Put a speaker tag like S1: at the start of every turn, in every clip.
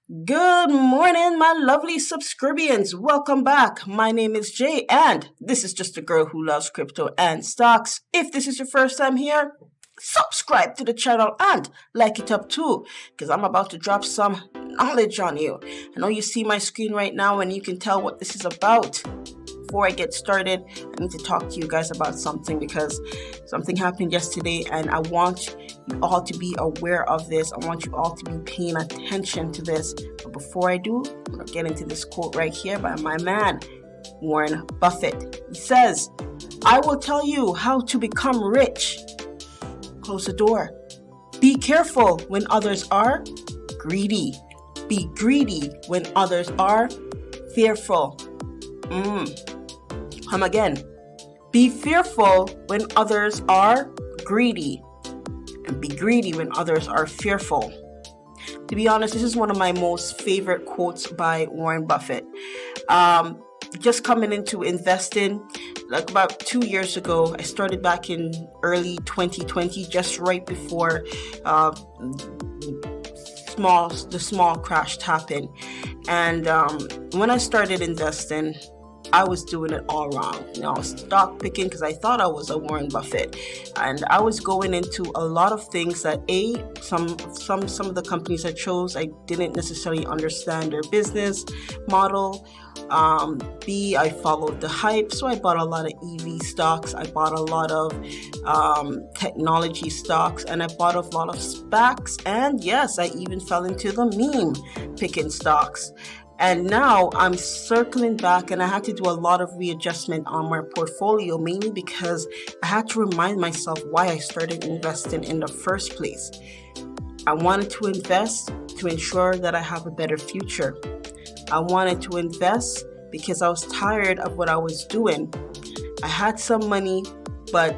S1: Good morning, my lovely subscribians. Welcome back. My name is Jay, and this is just a girl who loves crypto and stocks. If this is your first time here, subscribe to the channel and like it up too, because I'm about to drop some knowledge on you. I know you see my screen right now and you can tell what this is about. Before I get started, I need to talk to you guys about something because something happened yesterday and I want you all to be aware of this. I want you all to be paying attention to this. But before I do, I'm going to get into this quote right here by my man, Warren Buffett. He says, "I will tell you how to become rich." Close the door. Be careful when others are greedy. Be greedy when others are fearful. Come again. Be fearful when others are greedy, and be greedy when others are fearful. To be honest, this is one of my most favorite quotes by Warren Buffett. Just coming into investing, like about 2 years ago, I started back in early 2020, just right before the small crash happened. And when I started investing, I was doing it all wrong. I was stock picking because I thought I was a Warren Buffett, and I was going into a lot of things that some of the companies I chose, I didn't necessarily understand their business model. B, I followed the hype, so I bought a lot of EV stocks. I bought a lot of technology stocks, and I bought a lot of SPACs. And yes, I even fell into the meme picking stocks. And now I'm circling back, and I had to do a lot of readjustment on my portfolio, mainly because I had to remind myself why I started investing in the first place. I wanted to invest to ensure that I have a better future. I wanted to invest because I was tired of what I was doing. I had some money, but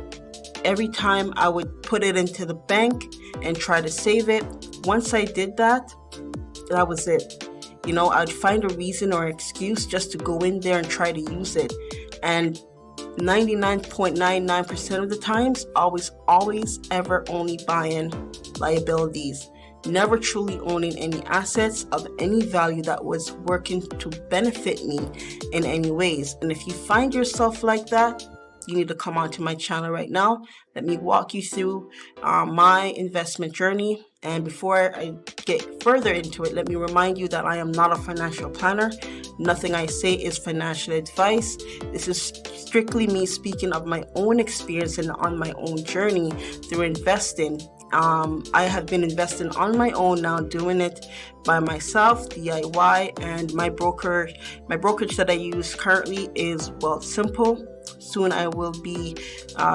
S1: every time I would put it into the bank and try to save it, once I did that, that was it. I'd find a reason or excuse just to go in there and try to use it. And 99.99% of the times, always, ever only buying liabilities. Never truly owning any assets of any value that was working to benefit me in any ways. And if you find yourself like that, you need to come onto my channel right now. Let me walk you through my investment journey. And before I get further into it, let me remind you that I am not a financial planner. Nothing I say is financial advice. This is strictly me speaking of my own experience and on my own journey through investing. I have been investing on my own now, doing it by myself, DIY, and my brokerage that I use currently is Simple. Soon I will be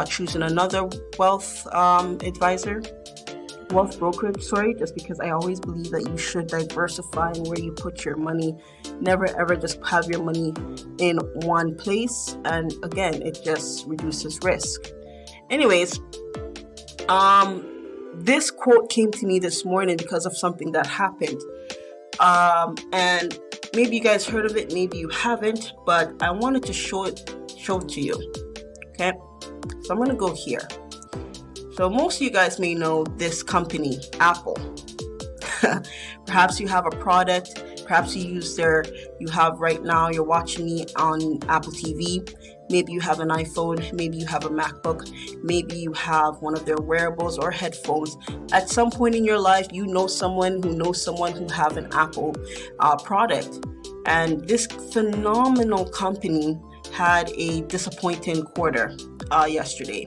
S1: choosing another wealth brokerage, just because I always believe that you should diversify in where you put your money. Never ever just have your money in one place, and again, it just reduces risk. Anyways, this quote came to me this morning because of something that happened. And maybe you guys heard of it, maybe you haven't, but I wanted to show it to you. Okay, so I'm going to go here. So most of you guys may know this company, Apple. Perhaps you have a product, perhaps you have right now, you're watching me on Apple TV. Maybe you have an iPhone, maybe you have a MacBook, maybe you have one of their wearables or headphones. At some point in your life, you know someone who have an Apple product. And this phenomenal company had a disappointing quarter yesterday.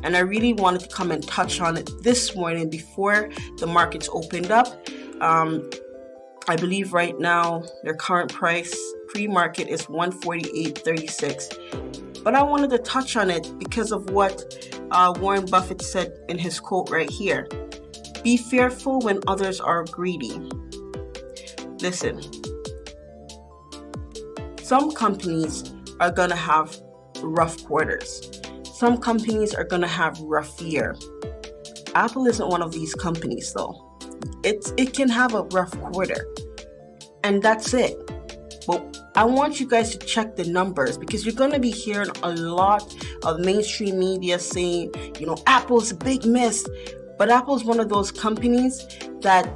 S1: And I really wanted to come and touch on it this morning before the markets opened up. I believe right now their current price pre-market is $148.36. But I wanted to touch on it because of what Warren Buffett said in his quote right here. Be fearful when others are greedy. Listen, some companies are going to have rough quarters. Some companies are going to have rough year. Apple isn't one of these companies though. It can have a rough quarter, and that's it. But I want you guys to check the numbers, because you're going to be hearing a lot of mainstream media saying, Apple's a big miss. But Apple's one of those companies that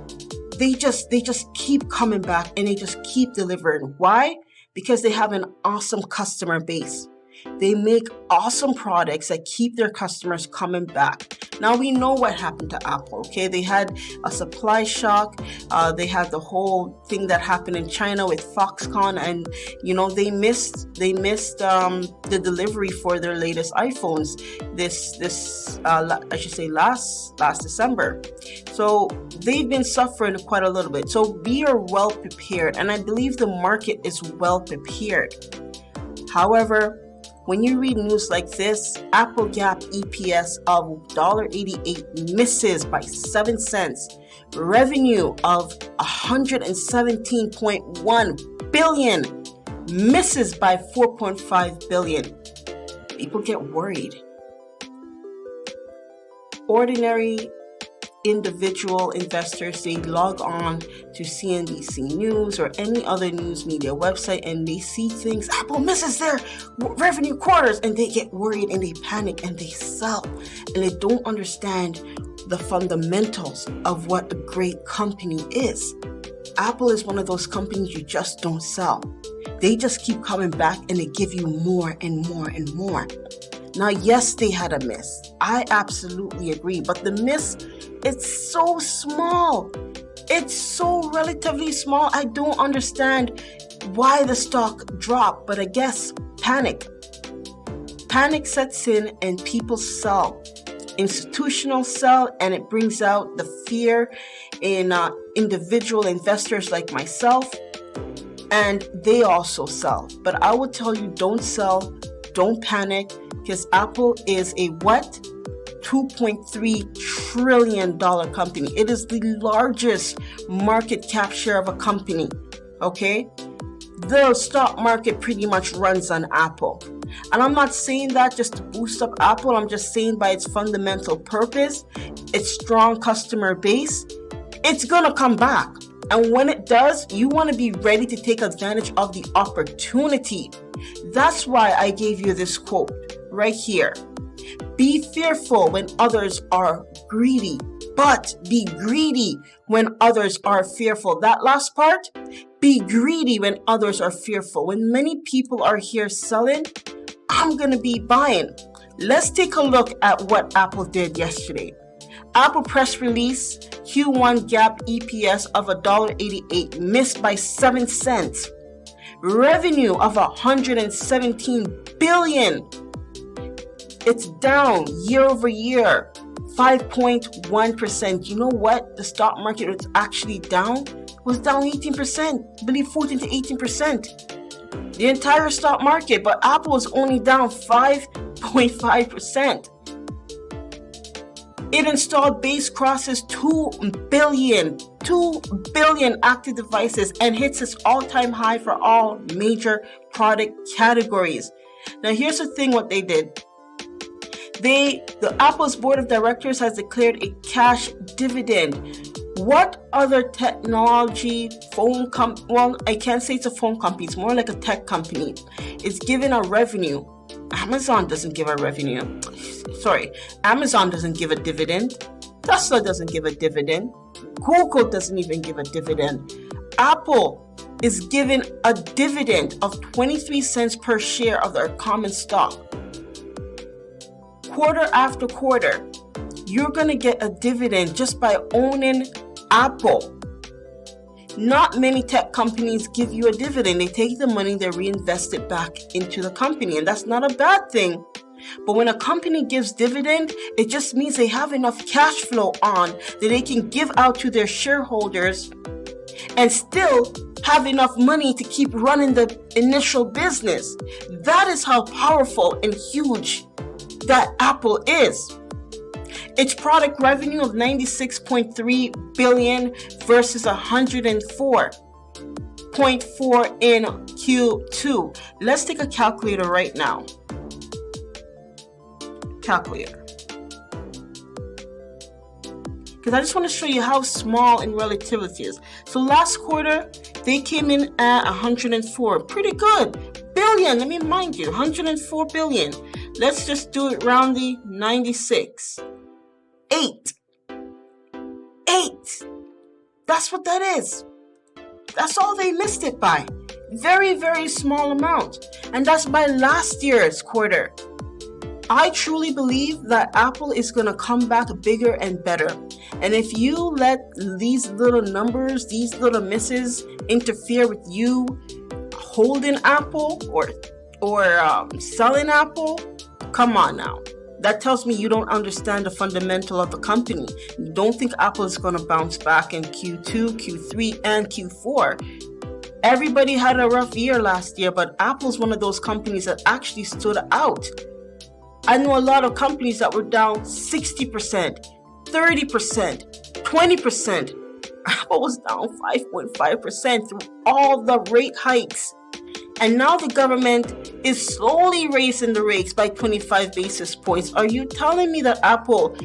S1: they just keep coming back and they just keep delivering. Why? Because they have an awesome customer base. They make awesome products that keep their customers coming back. Now we know what happened to Apple, okay? They had a supply shock. They had the whole thing that happened in China with Foxconn, and they missed the delivery for their latest iPhones last December. So they've been suffering quite a little bit. So we are well prepared, and I believe the market is well prepared. However, when you read news like this, Apple GAAP EPS of $1.88 misses by 7 cents. Revenue of $117.1 billion misses by $4.5 billion. People get worried. Ordinary individual investors, they log on to CNBC News or any other news media website and they see things, Apple misses their revenue quarters, and they get worried and they panic and they sell, and they don't understand the fundamentals of what a great company is. Apple is one of those companies you just don't sell. They just keep coming back and they give you more and more and more. Now, yes, they had a miss. I absolutely agree. But the miss, it's so small. It's so relatively small. I don't understand why the stock dropped. But I guess panic. Panic sets in and people sell. Institutional sell, and it brings out the fear in individual investors like myself. And they also sell. But I will tell you, don't sell. Don't panic. Because Apple is a $2.3 trillion company. It is the largest market cap share of a company. Okay? The stock market pretty much runs on Apple. And I'm not saying that just to boost up Apple. I'm just saying by its fundamental purpose, its strong customer base, it's going to come back. And when it does, you want to be ready to take advantage of the opportunity. That's why I gave you this quote right here. Be fearful when others are greedy, but be greedy when others are fearful. That last part, be greedy when others are fearful. When many people are here selling, I'm going to be buying. Let's take a look at what Apple did yesterday. Apple press release, Q1 GAAP EPS of $1.88 missed by 7 cents. Revenue of $117 billion. It's down year over year, 5.1%. You know what? The stock market was actually down. It was down 18%. I believe 14 to 18%. The entire stock market, but Apple was only down 5.5%. It installed base crosses 2 billion active devices and hits its all-time high for all major product categories. Now here's the thing what they did. The Apple's board of directors has declared a cash dividend. What other technology well, I can't say it's a phone company, it's more like a tech company, is giving a revenue? Amazon doesn't give a revenue. Amazon doesn't give a dividend. Tesla doesn't give a dividend. Google doesn't even give a dividend. Apple is giving a dividend of 23 cents per share of their common stock. Quarter after quarter, you're going to get a dividend just by owning Apple. Not many tech companies give you a dividend. They take the money, they reinvest it back into the company, and that's not a bad thing. But when a company gives dividend, it just means they have enough cash flow on that they can give out to their shareholders and still have enough money to keep running the initial business. That is how powerful and huge that Apple is. Its product revenue of $96.3 billion versus $104.4 in Q2. Let's take a calculator right now. Calculator. Because I just want to show you how small in relativity is. So last quarter, they came in at 104. Pretty good. Billion, let me remind you, 104 billion. Let's just do it roundly, 96. 8. That's what that is. That's all they missed it by. Very, very small amount. And that's by last year's quarter. I truly believe that Apple is going to come back bigger and better. And if you let these little numbers, these little misses interfere with you holding Apple or selling Apple, come on now. That tells me you don't understand the fundamental of the company. You don't think Apple is going to bounce back in Q2, Q3, and Q4. Everybody had a rough year last year, but Apple's one of those companies that actually stood out. I know a lot of companies that were down 60%, 30%, 20%. Apple was down 5.5% through all the rate hikes. And now the government is slowly raising the rates by 25 basis points. Are you telling me that Apple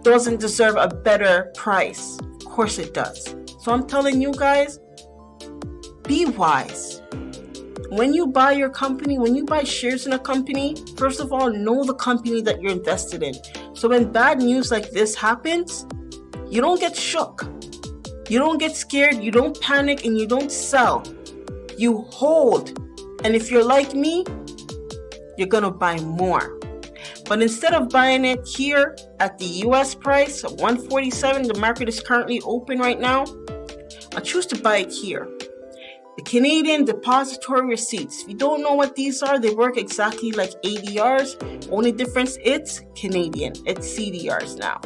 S1: doesn't deserve a better price? Of course it does. So I'm telling you guys, be wise. When you buy your company, when you buy shares in a company, first of all, know the company that you're invested in. So when bad news like this happens, you don't get shook. You don't get scared, you don't panic, and you don't sell. You hold. And if you're like me, you're going to buy more. But instead of buying it here at the US price, at 147, the market is currently open right now, I choose to buy it here. The Canadian Depository Receipts. If you don't know what these are, they work exactly like ADRs. Only difference, it's Canadian. It's CDRs now.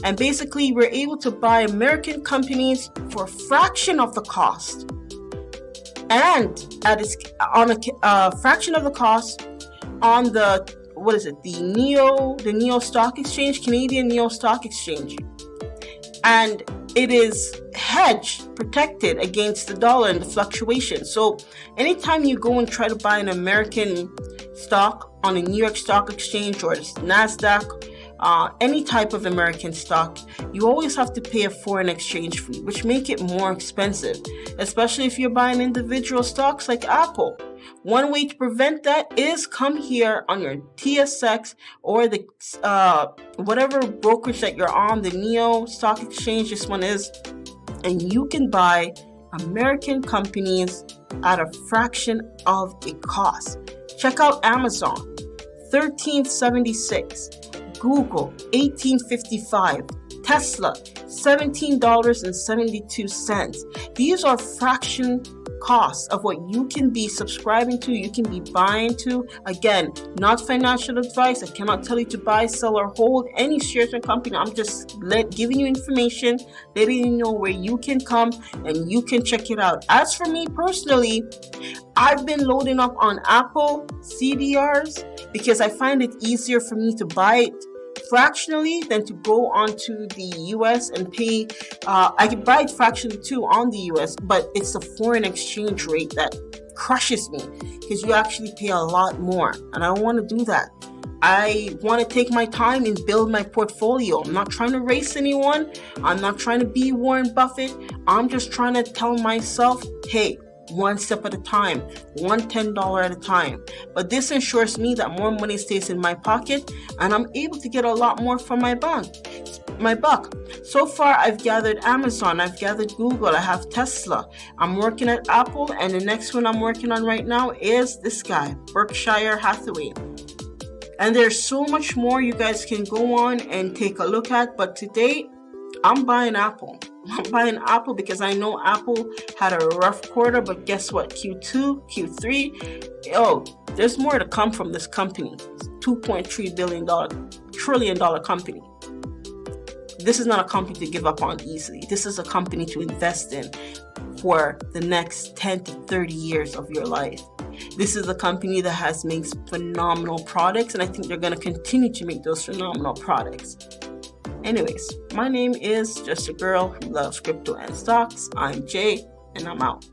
S1: And basically, we're able to buy American companies for a fraction of the cost. And on a fraction of the cost on the, the NEO Stock Exchange, Canadian NEO Stock Exchange. And it is hedged, protected against the dollar and the fluctuation. So anytime you go and try to buy an American stock on a New York Stock Exchange or NASDAQ, any type of American stock, you always have to pay a foreign exchange fee, which make it more expensive, especially if you're buying individual stocks like Apple. One way to prevent that is come here on your TSX or the whatever brokerage that you're on, the NEO Stock Exchange, this one is, and you can buy American companies at a fraction of the cost. Check out Amazon, $13.76, Google, $18.55, Tesla, $17.72. These are fraction costs of what you can be subscribing to, you can be buying to. Again, not financial advice. I cannot tell you to buy, sell, or hold any shares in company. I'm just giving you information, letting you know where you can come and you can check it out. As for me personally, I've been loading up on Apple CDRs because I find it easier for me to buy it fractionally than to go onto the US and pay. I can buy it fractionally too on the US, but it's the foreign exchange rate that crushes me because you actually pay a lot more, and I don't want to do that. I want to take my time and build my portfolio. I'm not trying to race anyone. I'm not trying to be Warren Buffett. I'm just trying to tell myself, hey, one step at a time, one $10 at a time. But this ensures me that more money stays in my pocket and I'm able to get a lot more from my buck. So far, I've gathered Amazon, I've gathered Google, I have Tesla. I'm working at Apple, and the next one I'm working on right now is this guy, Berkshire Hathaway. And there's so much more you guys can go on and take a look at, but today, I'm buying Apple. I'm buying Apple because I know Apple had a rough quarter, but guess what? Q2, Q3, there's more to come from this company. It's $2.3 trillion company. This is not a company to give up on easily. This is a company to invest in for the next 10 to 30 years of your life. This is a company that has made phenomenal products, and I think they're going to continue to make those phenomenal products. Anyways, my name is just a girl who loves crypto and stocks. I'm Jay, and I'm out.